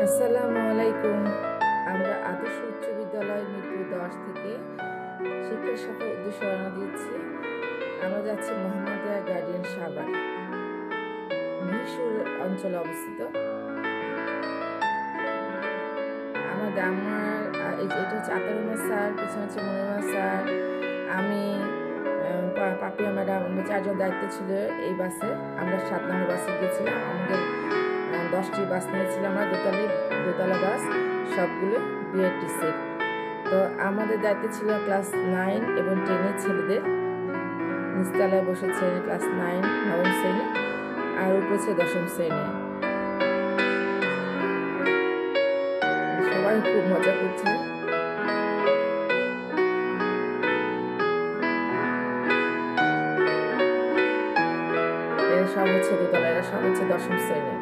আসসালামু আলাইকুম। আমরা আদর্শ উচ্চ বিদ্যালয় মিরপুর 10 থেকে শিক্ষা সফর উদ্দেশ্যে রওনা দিয়েছি। আমরা যাচ্ছি মোহাম্মদিয়া গার্ডিয়ান সাভার, মহীশূর অঞ্চলে অবস্থিত। এটা হচ্ছে আতারুমা স্যার, পিছনে হচ্ছে মনিমা স্যার, আমি, পাপিয়া ম্যাডাম। আমরা 4 জন দায়িত্ব ছিল এই বাসে। আমরা 7 নম্বর বাসে গিয়েছিলাম। আমাদের 10টি বাস নিয়েছিলাম আমরা, দোতলা বাস, সবগুলো বিআরটিসির। তো আমাদের দায়িত্ব ছিল ক্লাস 9 এবং 10-এর ছেলেদের। নিচতলায় বসেছে ক্লাস 9 নবম শ্রেণী, আর উপরে ছিল 10ম শ্রেণী। সবাই খুব মজা করছে। এরা সব হচ্ছে দোতলা, এরা সব হচ্ছে 10ম শ্রেণী।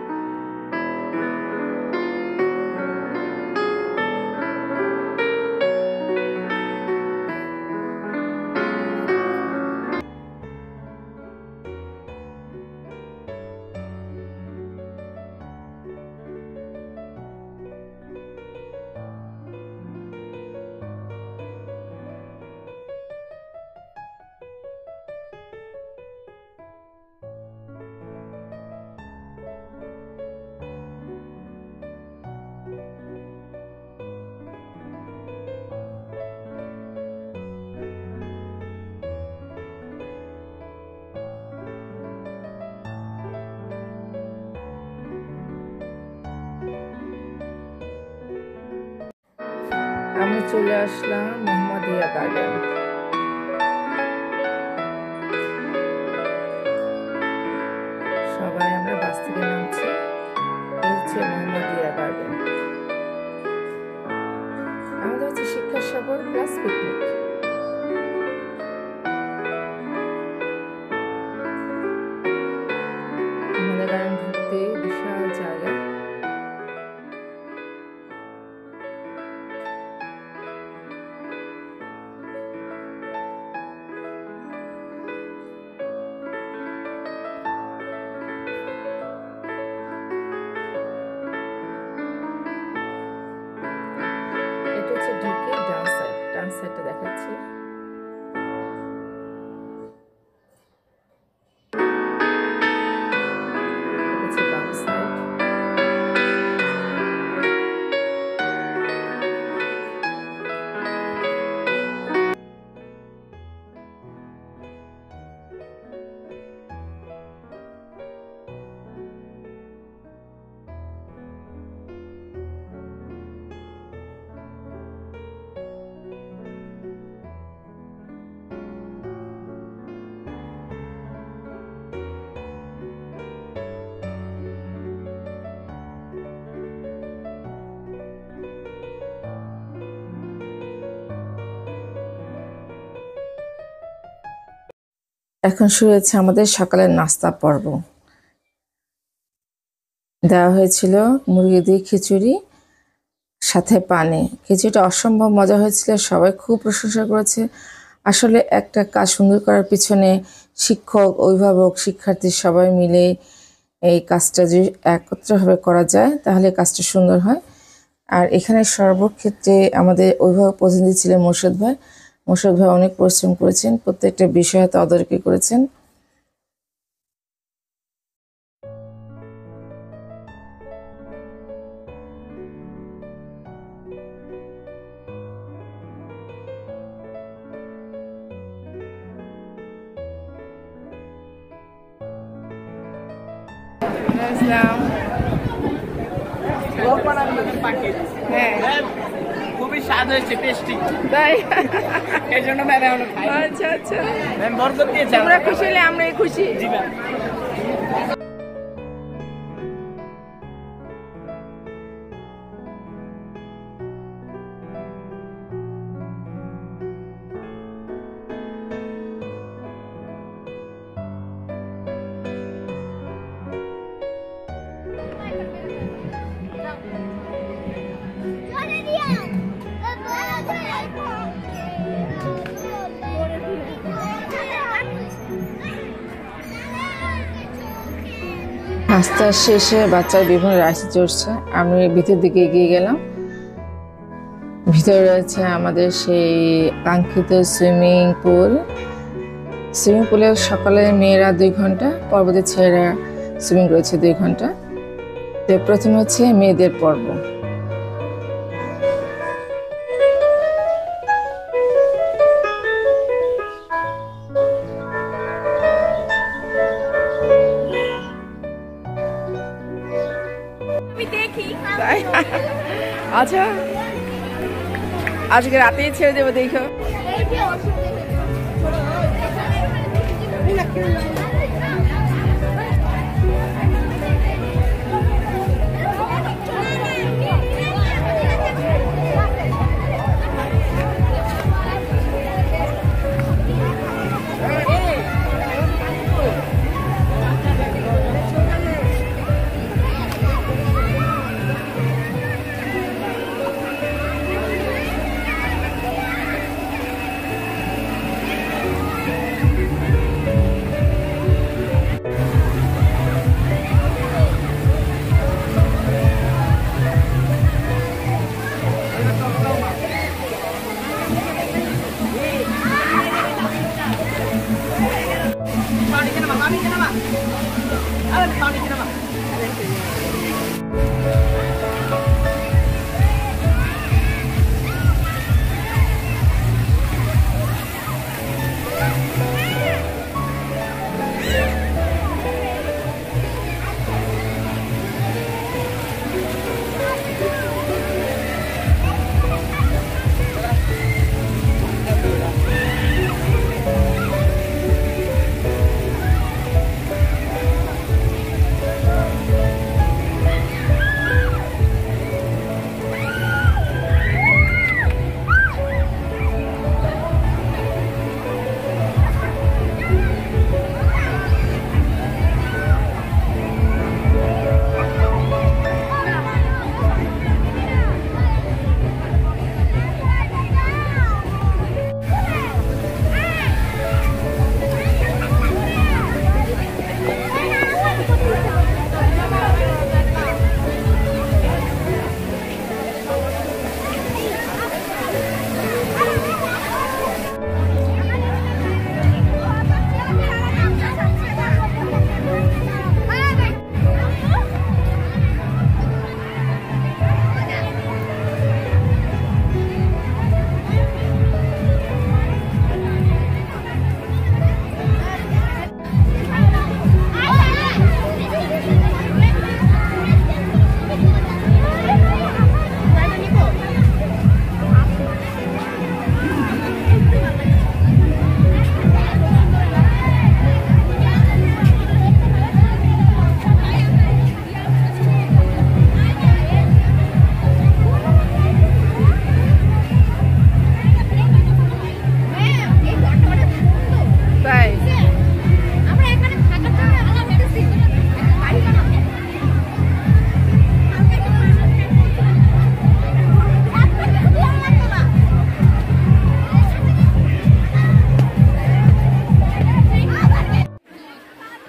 আমরা চলে আসলাম মোহাম্মদিয়া গার্ডেন। সবাই আমরা বাস থেকে নামছি। এই হচ্ছে মোহাম্মদিয়া গার্ডেন। আমাদের হচ্ছে শিক্ষা সফর প্লাস পিকনিক। আমাদের গার্ডেন ঘুরতে বিশাল জায়গা। ঢুকে ডান সাইডটা দেখাচ্ছি। বাম সাইড। এখন শুরু হয়েছে আমাদের সকালের নাস্তা পর্ব। দেওয়া হয়েছিল মুরগি দিয়ে খিচুড়ি, সাথে পানি। খিচুড়িটা অসম্ভব মজা হয়েছিল, সবাই খুব প্রশংসা করেছে। আসলে একটা কাজ সুন্দর করার পিছনে শিক্ষক, অভিভাবক, শিক্ষার্থী সবাই মিলে এই কাজটা যদি একত্রভাবে করা যায় তাহলে কাজটা সুন্দর হয়। আর এখানে সর্বক্ষেত্রে আমাদের অভিভাবক প্রতিনিধি ছিলেন মোর্শেদ ভাই। মোর্শেদ ভাই অনেক পরিশ্রম করেছেন, প্রত্যেকটা বিষয়ে তদারকি করেছেন। খুবই স্বাদ হয়েছে, টেস্টি। তাই এই জন্য ম্যাম আচ্ছা আচ্ছা, ম্যাম বরকত দিয়েছে। আমরা খুশি হলে আমরাই খুশি। জি ম্যাম। নাস্তা শেষে বাচ্চার বিভিন্ন রাইডস চড়ছে। আমি ভিতর দিকে এগিয়ে গেলাম। ভিতরে রয়েছে আমাদের সেই কাঙ্ক্ষিত সুইমিং পুল। সুইমিং পুলে সকালে মেয়েরা 2 ঘন্টা, পর্বতে ছেলেরা সুইমিং রয়েছে 2 ঘন্টা। তো প্রথমে হচ্ছে মেয়েদের পর্ব। আচ্ছা, আজকে রাতেই ছেড়ে দেবো, দেখো।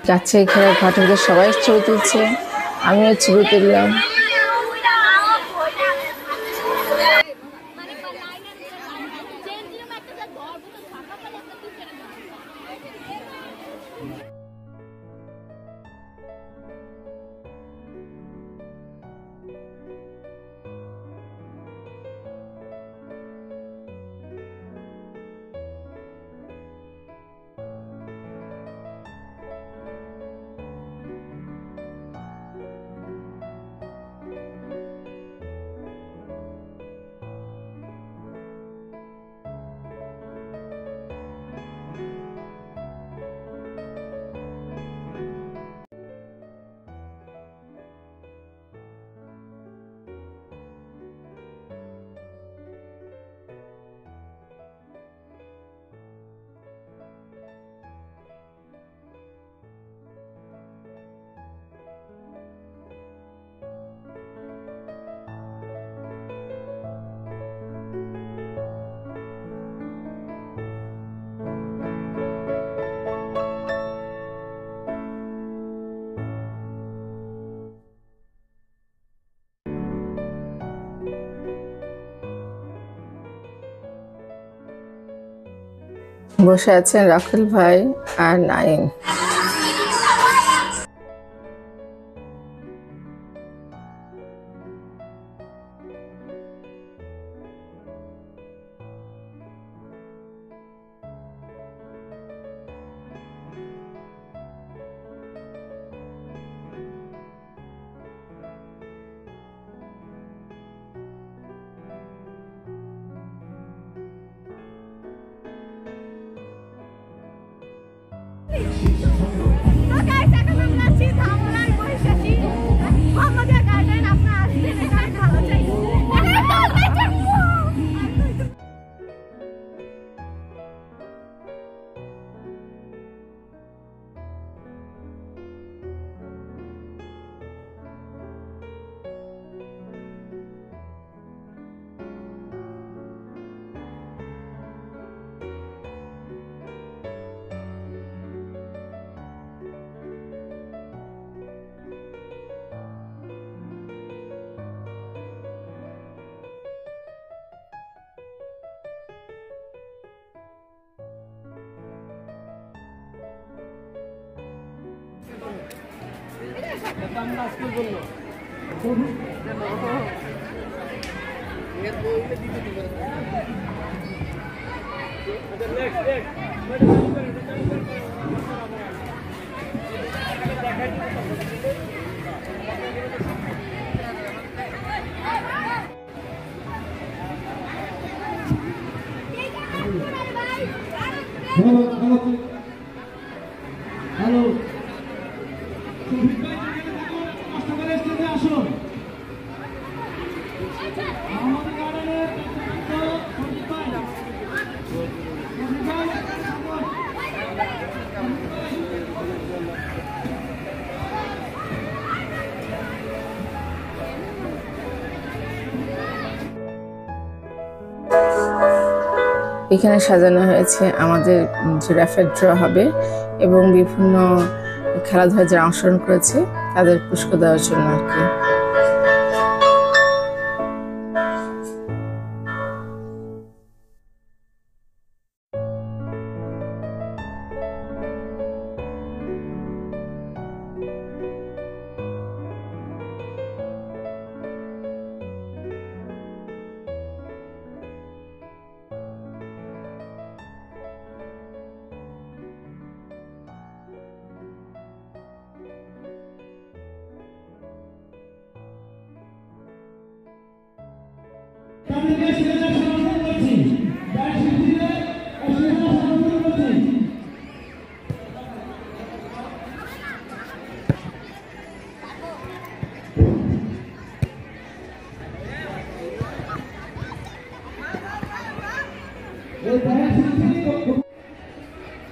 যাচ্ছে খেলার ঘাটে সবাই ছবি তুলছে, আমিও ছবি তুললাম। বসে আছেন রাখেল ভাই আর নাইম। এখানে সাজানো হয়েছে আমাদের যে র্যাপিড ড্র হবে এবং বিভিন্ন খেলাধুলায় যারা অংশগ্রহণ করেছে তাদের পুরস্কার দেওয়ার জন্য আর কি।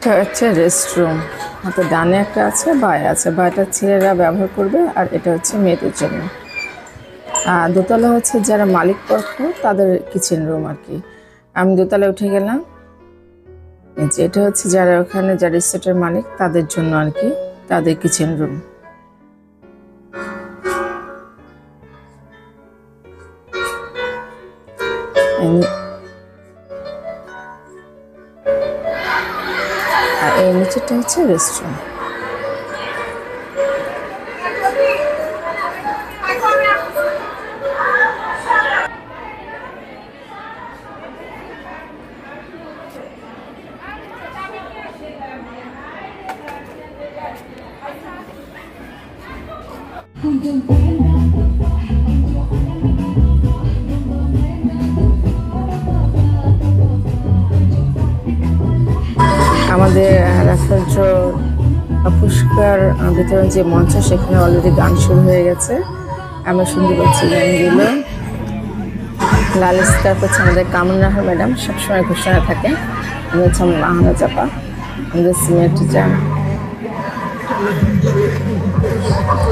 এটা হচ্ছে রেস্টরুম, হাতে ডানে একটা আছে, বায়ে আছে। বায়টা ছেলেরা ব্যবহার করবে আর এটা হচ্ছে মেয়েদের জন্য। আর দোতলা হচ্ছে যারা মালিক পক্ষ তাদের কিচেন রুম আর কি। আমি দোতলায় উঠে গেলাম। এটা হচ্ছে যারা ওখানে যারা রিসোর্টের মালিক তাদের জন্য আর কি, তাদের কিচেন রুম। আর এই নিচেটা হচ্ছে রেস্টুরেন্ট। আমাদের রাফেল ড্র পুরস্কার বিতরণ যে মঞ্চ, সেখানে অলরেডি গান শুরু হয়ে গেছে। আমরা শুনতে পাচ্ছি গানগুলো। লাল স্কার্ফ হচ্ছে আমাদের কামনা ম্যাডাম, সবসময় ঘোষণা থাকে। আমি হচ্ছে মাহানা চাপা, আমাদের সিনিয়র টিচার।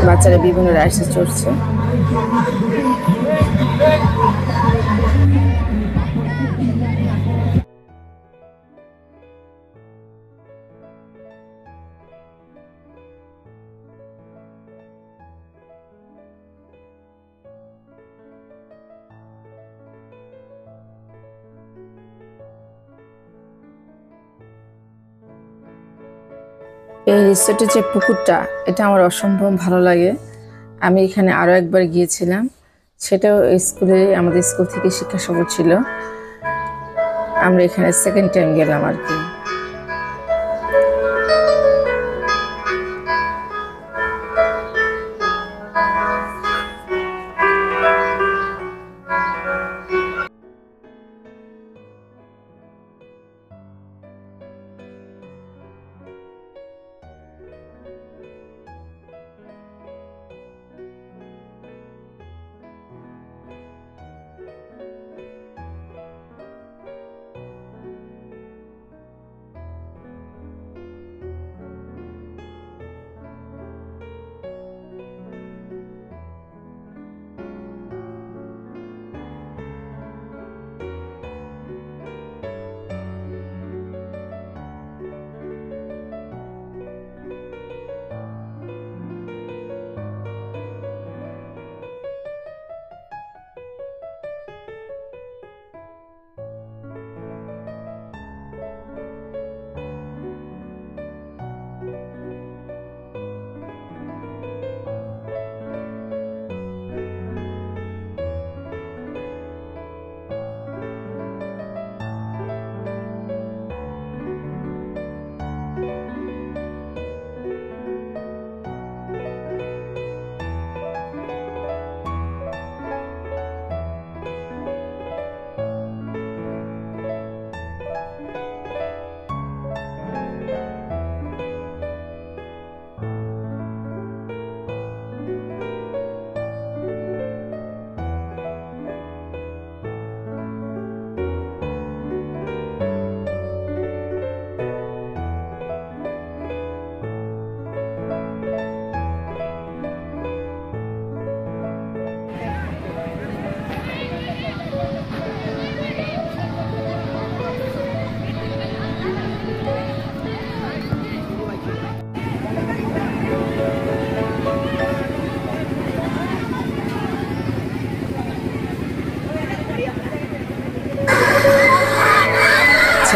বাচ্চারা বিভিন্ন রাইডসে চড়ছে। এই রিসোর্টের যে পুকুরটা, এটা আমার অসম্ভব ভালো লাগে। আমি এখানে আরও একবার গিয়েছিলাম, সেটাও আমাদের স্কুল থেকে শিক্ষা সফর ছিল। আমরা এখানে সেকেন্ড টাইম গেলাম আর কি।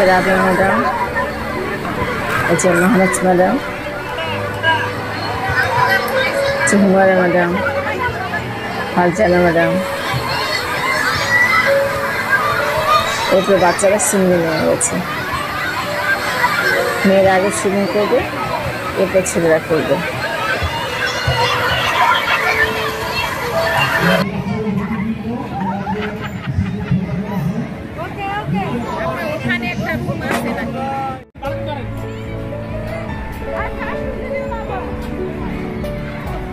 রাবিয়া ম্যাডাম, এই যে Mahnaz madam, Humaira madam, Farzana madam. এরপরে বাচ্চারা সুইমিং নিয়ে গেছে। মেয়েরা আগে সুইমিং করবে, এরপর ছেলেরা করবে।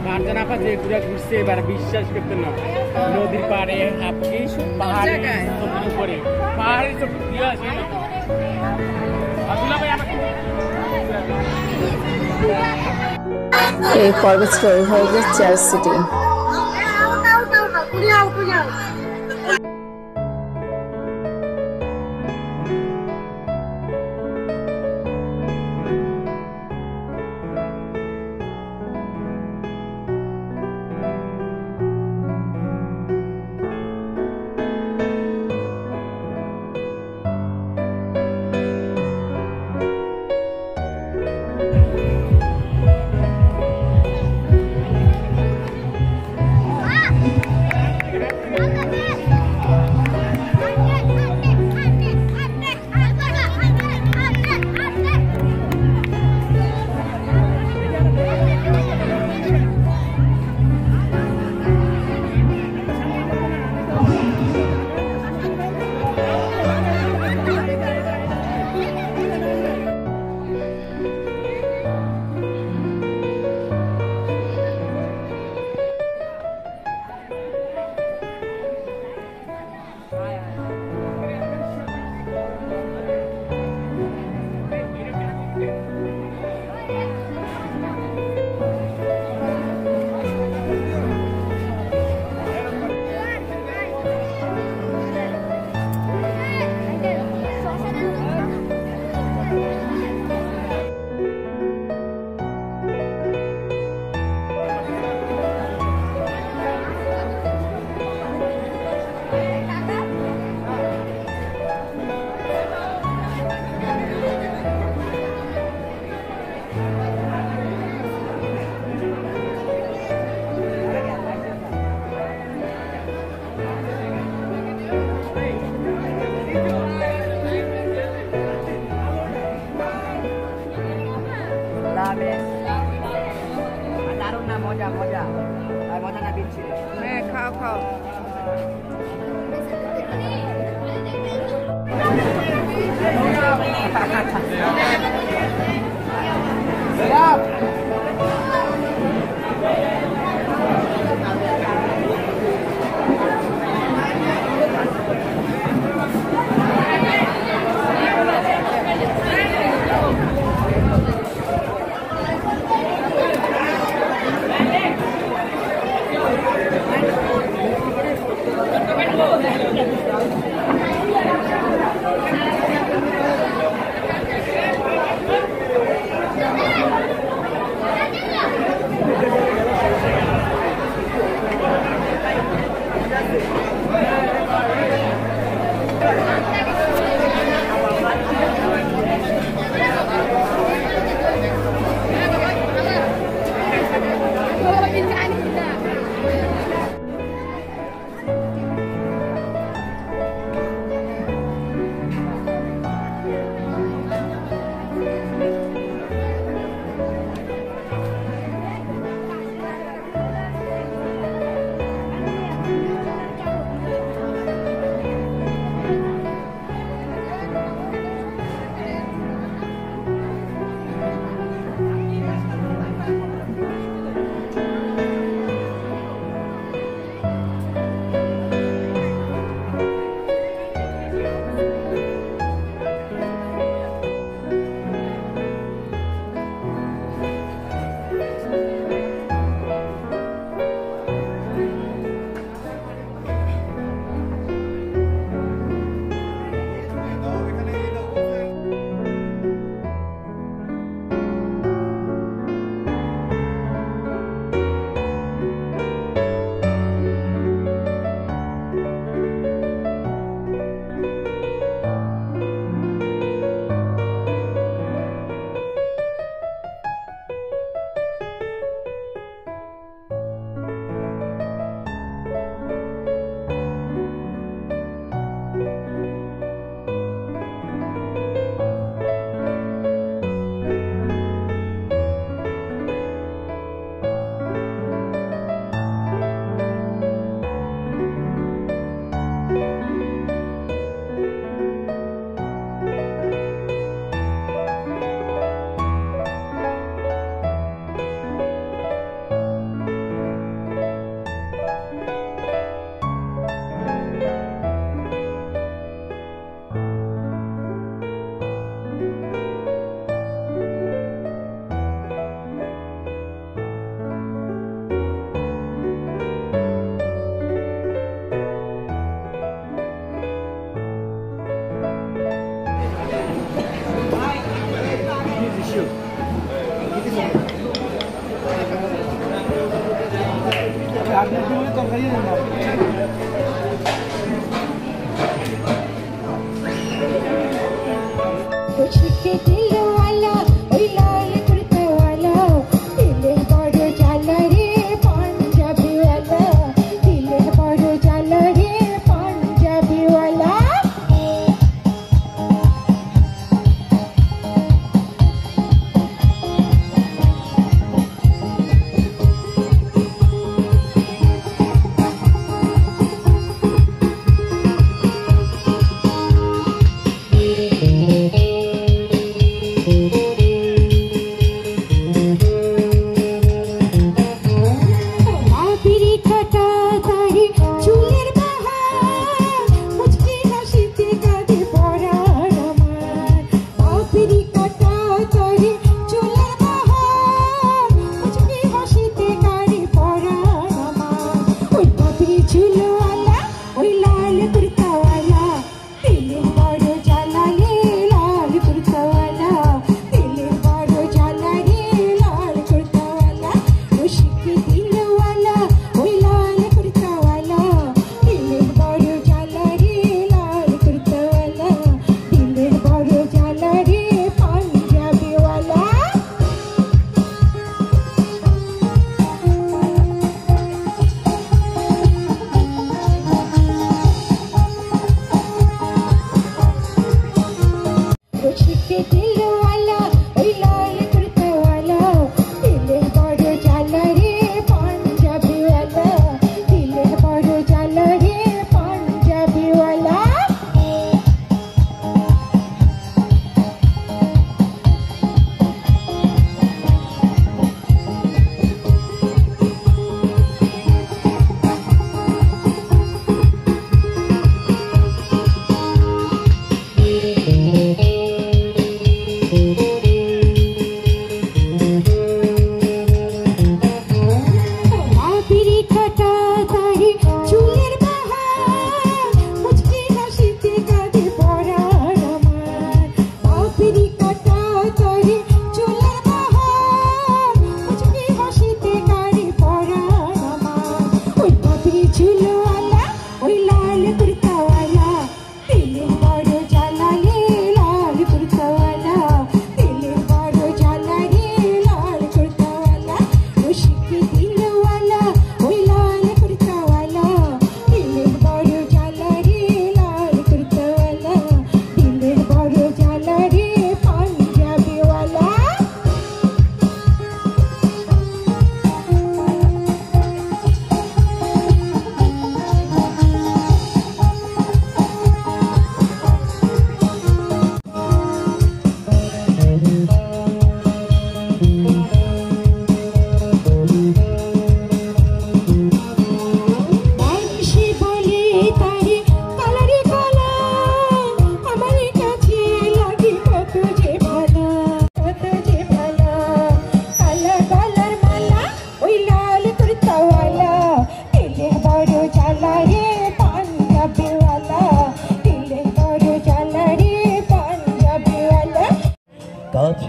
ফারজানা আপা যে ঘুরে ঘুরছে এবার বিশ্বাস করতে না, নদীর পাড়ে আপনি পাহাড়ের উপরে পাহাড়ের চোখ দিয়ে আছে। এই পর্বতটা হয়ে চার্চ সিটি।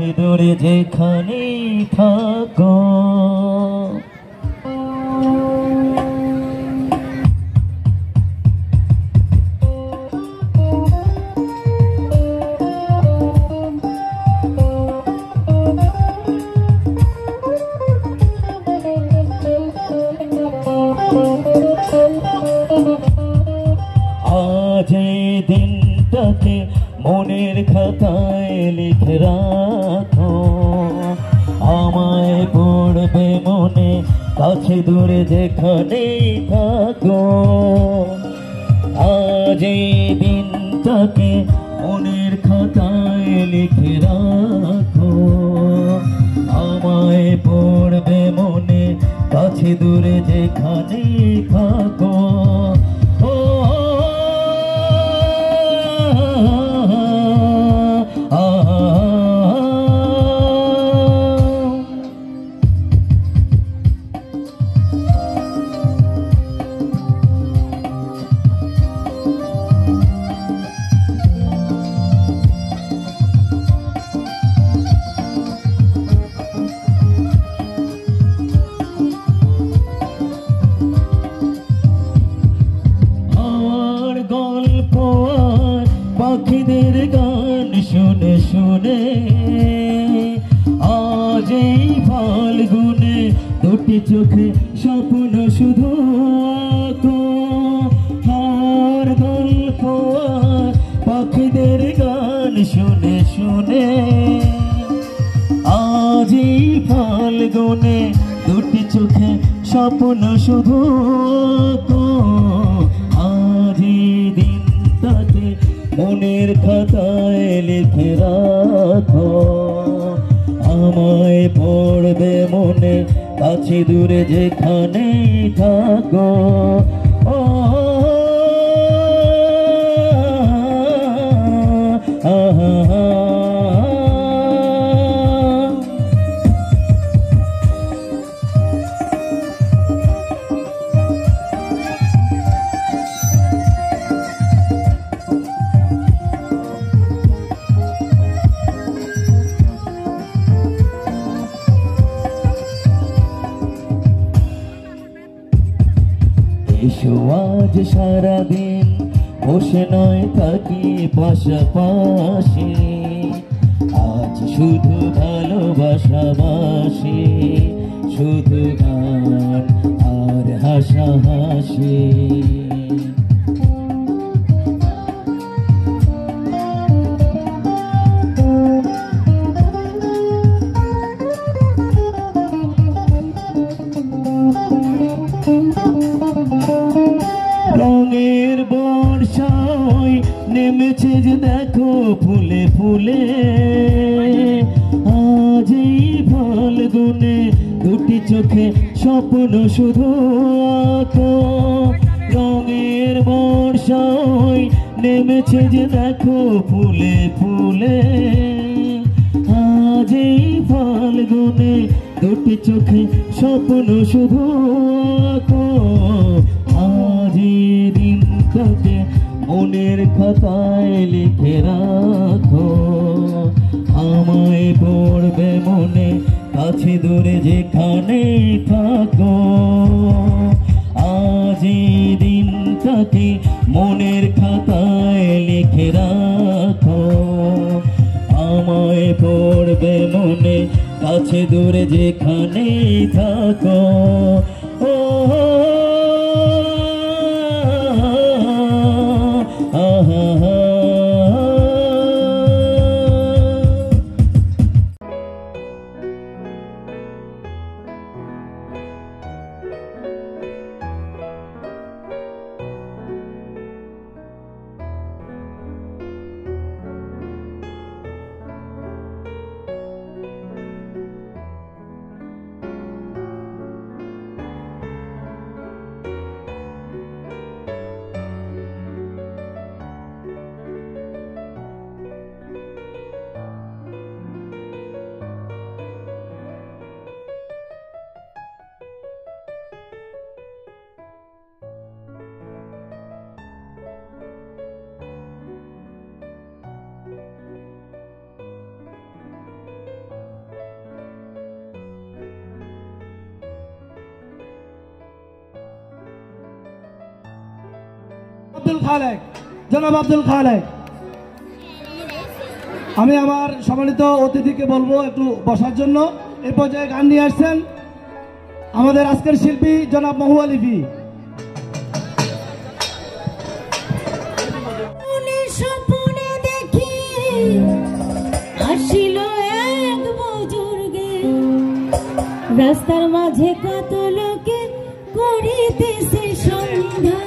কাছে দূরে যেখানেই থাকো। আজ এই দিনটাকে মনের খাতায় লিখে রাখো, আমায় পড়বে মনে কাছে দূরে যেখানেই থাকো। আজ এই দিনটাকে মনের খাতায় লিখে রাখো, আমায় পড়বে মনে কাছে দূরে যেখানেই থাকো। পাখিদের গান শুনে শুনে আজ এই ফাল্গুনে দুটি চোখে স্বপ্ন শুধু আঁকো। আর গল্প পাখিদের গান শুনে শুনে আজ এই ফাল্গুনে দুটি চোখে স্বপ্ন শুধু আঁকো। আজ এই দিনটাকে মনের খাতায় লিখে রাখো, আমায় পড়বে মনে কাছে দূরে যেখানেই থাকো। ও এসো আজ সারাদিন বসে নয় থাকি পাশাপাশি, আজ শুধু ভালোবাসাবাসি, শুধু গান আর হাসাহাসি। রঙের বর্ষায় নেমেছে যে দেখো ফুলে ফুলে, আজ এই ফাল্গুনে দুটি চোখে স্বপ্ন শুধু আঁকো। রঙের বর্ষায় নেমেছে যে দেখো ফুলে ফুলে, আজ এই ফাল্গুনে দুটি চোখে স্বপ্ন শুধু আঁকো। আজ এই দিনটাকে মনের খাতায় লিখে রাখো, আমায় পড়বে মনে কাছে দূরে যেখানেই থাকো। আজ এই দিনটাকে মনের খাতায় লিখে রাখো, আমায় পড়বে মনে কাছে দূরে যেখানেই থাকো। ও আব্দুল খালেক, জনাব আব্দুল খালেক। আমি আমার সম্মানিত অতিথিকে বলবো একটু বসার জন্য। এই পর্যায়ে গান নিয়ে আসছেন আমাদের আজকের শিল্পী জনাব মহুয়া লিপি। স্বপ্নে দেখি আসিল এক বুজুর্গে, রাস্তার মাঝে কত লোকে করিতেছে সন্ধ্যা।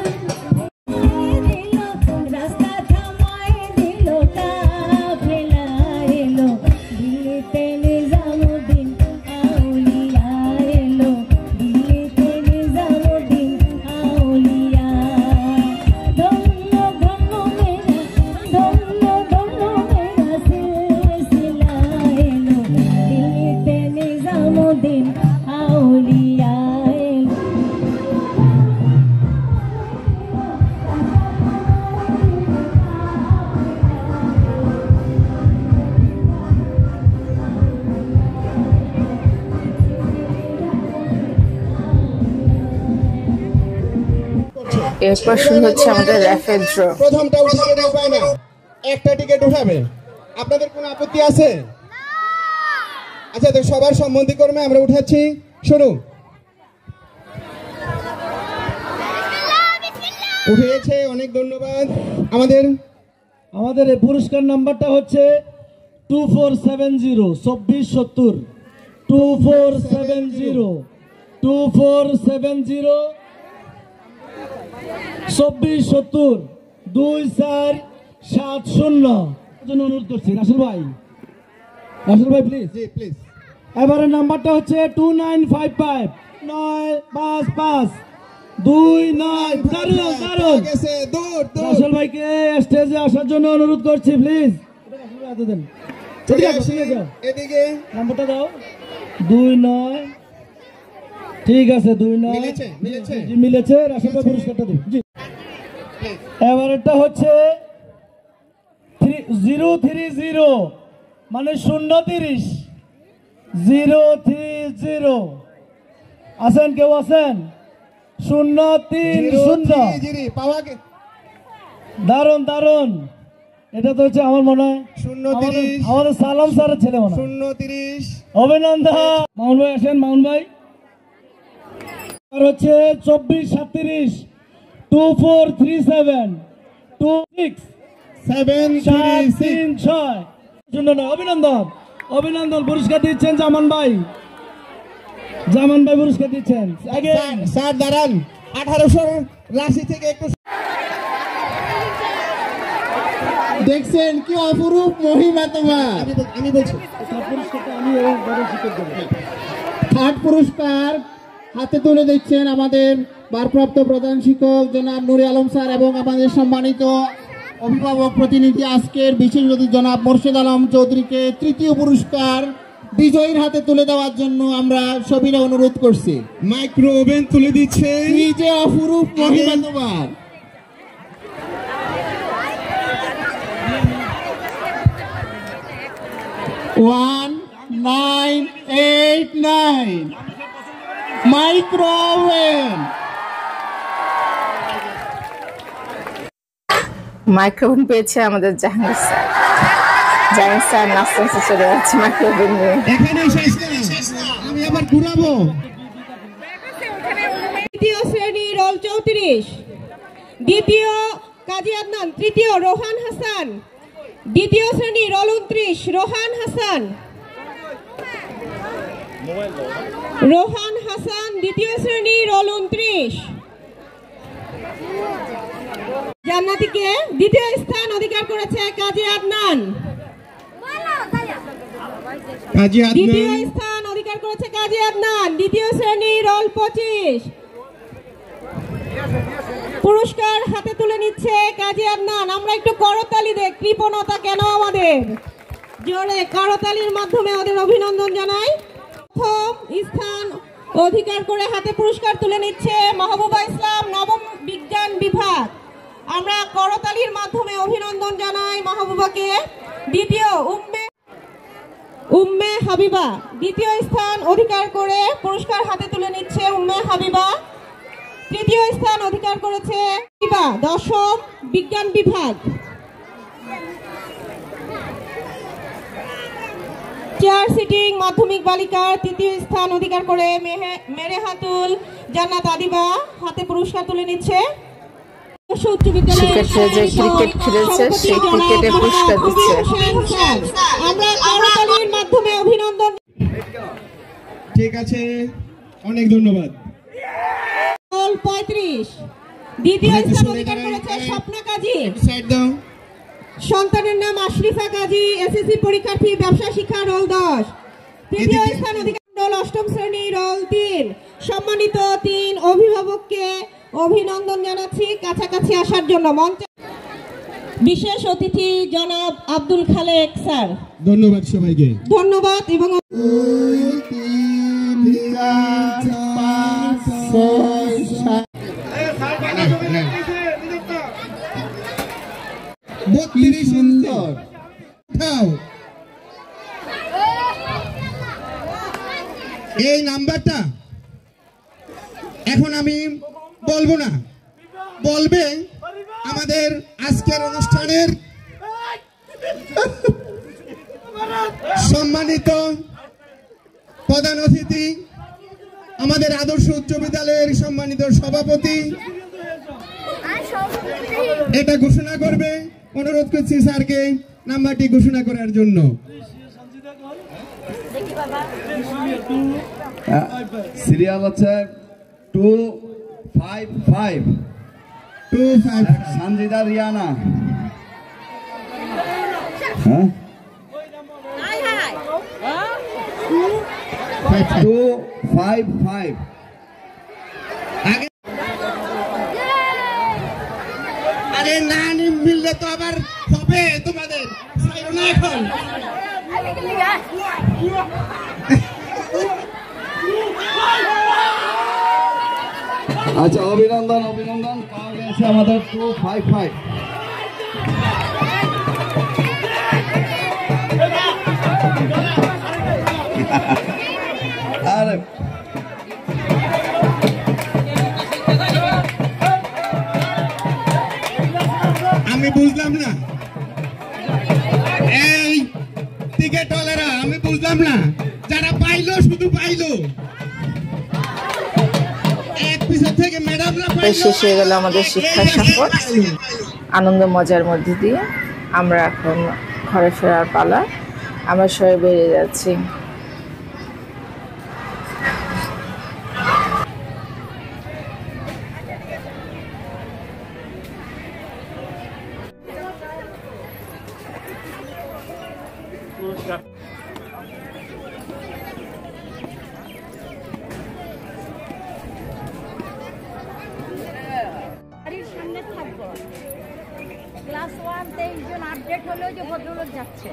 রাস্তা থামায় দিল, কাফেলা এলো, দিল্লিতে নিজামুদ্দিন আউলিয়া এলো, দিল্লিতে নিজামুদ্দিন আউলিয়া। ধন্য ধন্য মেরা, ধন্য ধন্য মেরা সিলসিলা এলো, দিল্লিতে নিজামুদ্দিন আউলিয়া এলো। এরপর শুরু হচ্ছে আমাদের র্যাফেল ড্র। প্রথমটা উঠাবে না, উপায় না, একটা টিকিট উঠাবে। আপনাদের কোনো আপত্তি আছে? আচ্ছা, তো সবার সম্মতিক্রমে আমরা উঠাচ্ছি, শুরু। উঠেছে, অনেক ধন্যবাদ। আমাদের এই পুরস্কার নাম্বারটা হচ্ছে 2470 2470 2470 2470 2470 2470 জন্য অনুরোধ করছি। রাসেল ভাই প্লিজ। G please. এবারে নাম্বারটা হচ্ছে 2955 955 29। দারুণ দারুণ। গেছে, দূর দূর। রাসেল ভাইকে স্টেজে আসার জন্য অনুরোধ করছি, প্লিজ। চলে আসি এদিকে। নাম্বারটা দাও। 29। ঠিক আছে, 29 মিলেছে, মিলেছে। জি, মিলেছে। রাসেল ভাই পুরস্কারটা দিন। জি, এবারেরটা হচ্ছে 030 মানে 030 030 আছেন? কেউ আছেন? 030। জি, পাওয়া গে- দারুন দারুন। এটা তো হচ্ছে আমার মনে হয় 030 আমাদের সালাম স্যারের ছেলে মনে হয়। 030। অভিনন্দন। মামুন ভাই আসেন, মামুন ভাই। আর হচ্ছে 2437 2437 26 736 জন্য নয়। অভিনন্দন অভিনন্দন। পুরস্কার দিচ্ছেন জামান ভাই পুরস্কার দিচ্ছেন। স্যার দাঁড়ান, 1800 রাশি থেকে একটু দেখছেন কি অপরূপ মহিমা তোমার। আমি বলছি পুরস্কারটা আমি বড় স্বীকার করব। থার্ড পুরস্কার হাতে তুলে দিচ্ছেন আমাদের ভারপ্রাপ্ত প্রধান শিক্ষক জনাব নুরে আলম স্যার এবং আমাদের সম্মানিত অভিভাবক প্রতিনিধি আজকের বিশেষ অতিথি জনাব মোর্শেদ আলম চৌধুরীকে তৃতীয় পুরস্কার বিজয়ীর হাতে তুলে দেওয়ার জন্য আমরা সবিনয় অনুরোধ করছি। মাইক্রো ওভেন তুলে দিচ্ছে। কি যে অপরূপ মহিমা তোমার। One 989 micro oven. মাইক্রোফোন পেয়েছে আমাদের জাহাঙ্গীর স্যার। জাহাঙ্গীর স্যার নাচতে নাচতে চলে যাচ্ছে মাইক্রোফোন নিয়ে। এখানে শেষ না, আমি আবার ঘুরাবো। দ্বিতীয় শ্রেণী রোল 34, দ্বিতীয় কাজী আদনান, তৃতীয় রোহান হাসান, দ্বিতীয় শ্রেণী রোল 29 রোহান হাসান, রোহান হাসান দ্বিতীয় শ্রেণী রোল 29। জান্নাতীকে দ্বিতীয় স্থান অধিকার করেছে কাজী আদনান। দ্বিতীয় স্থান অধিকার করেছে কাজী আদনান, দ্বিতীয় শ্রেণী রোল 25। পুরস্কার হাতে তুলে নিচ্ছে কাজী আদনান। আমরা একটু করতালি দেই, কৃপণতা কেন আমাদের, জোরে করতালির মাধ্যমে ওদের অভিনন্দন জানাই। প্রথম স্থান অধিকার করে হাতে পুরস্কার তুলে নিচ্ছে মাহবুবা ইসলাম, নবম বিজ্ঞান বিভাগ। আমরা করতালির মাধ্যমে অভিনন্দন জানাই মাহবুবাকে। দ্বিতীয় উম্মে হাবিবা দ্বিতীয় স্থান অধিকার করে পুরস্কার হাতে তুলে নিচ্ছে উম্মে হাবিবা। তৃতীয় স্থান অধিকার করেছে দশম বিজ্ঞান বিভাগ। চেয়ার সিটিং মাধ্যমিক বালিকার তৃতীয় স্থান অধিকার করে মেরেহাতুল জান্নাত আদিবা হাতে পুরস্কার তুলে নিচ্ছে। শিক্ষার্থীরা যে ক্রিকেট খেলেছে সেই ক্রিকেটে পুরস্কার দিচ্ছে। আমরা করতালির মাধ্যমে অভিনন্দন। ঠিক আছে, অনেক ধন্যবাদ। 35 দ্বিতীয় স্থান অধিকার করেছে স্বপ্না কাজী। সন্তানের নাম আশরিফা কাজী, এসএসসি পরীক্ষার্থী, ব্যবসা শিক্ষা, রোল 10। তৃতীয় স্থান অধিকার অষ্টম শ্রেণী, রোল 3। সম্মানিত 3 অভিভাবককে অভিনন্দন জানাচ্ছি কাছাকাছি আসার জন্য। মঞ্চে বিশেষ অতিথি জনাব আব্দুল খালেক স্যার। ধন্যবাদ সবাইকে। ধন্যবাদ। এবং 32 সুন্দর। এই নাম্বারটা এখন আমি বলবো না, বলবে আমাদের আজকের অনুষ্ঠানের সম্মানিত প্রধান অতিথি, আমাদের আদর্শ উচ্চ বিদ্যালয়ের সম্মানিত সভাপতি এটা ঘোষণা করবে। অনুরোধ করছি স্যারকে নাম্বারটি ঘোষণা করার জন্য। সিরিয়াল হচ্ছে 255 সঞ্জিদা রিয়ানা। হ্যাঁ 255। আরে না মিললে তো আবার হবে তোমাদের না এখন। আচ্ছা, অভিনন্দন অভিনন্দন, পাওয়া গেছে আমাদের 255। আর আমি বুঝলাম না এই টিকেট ওয়ালারা, আমি বুঝলাম না যারা পাইলো শুধু পাইলো এক পিছন থেকে ম্যাডামরা পাইলো। শেষ হয়ে গেল আমাদের শিক্ষা সফর। আনন্দ মজার মধ্যে দিয়ে আমরা এখন ঘরে ফেরার পালা। আমরা সবাই বেরিয়ে যাচ্ছি। ক্লাস 1 23 জন আপডেট হলেও যে ভদ্রলোক যাচ্ছে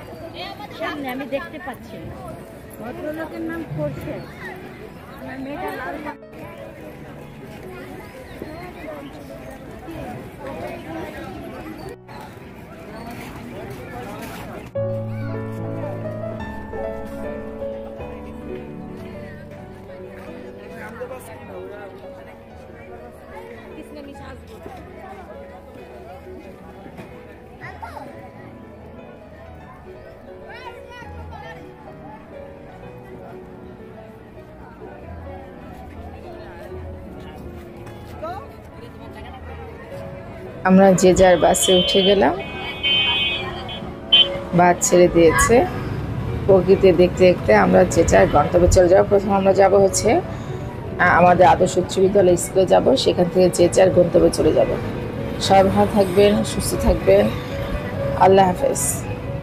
সামনে আমি দেখতে পাচ্ছি না। ভদ্রলোকের নাম খোরশেদ, আমার মেয়েটা লাল। আমরা যে যার বাসে উঠে গেলাম। বাস ছেড়ে দিয়েছে। প্রকৃতি দেখতে দেখতে আমরা যে যার গন্তব্যে চলে যাবো। প্রথম আমরা যাব হচ্ছে আমাদের আদর্শ উচ্চ বিদ্যালয় স্কুলে যাব। সেখান থেকে যে যার গন্তব্যে চলে যাব। সবাই ভালো থাকবেন, সুস্থ থাকবেন। আল্লাহ হাফেজ।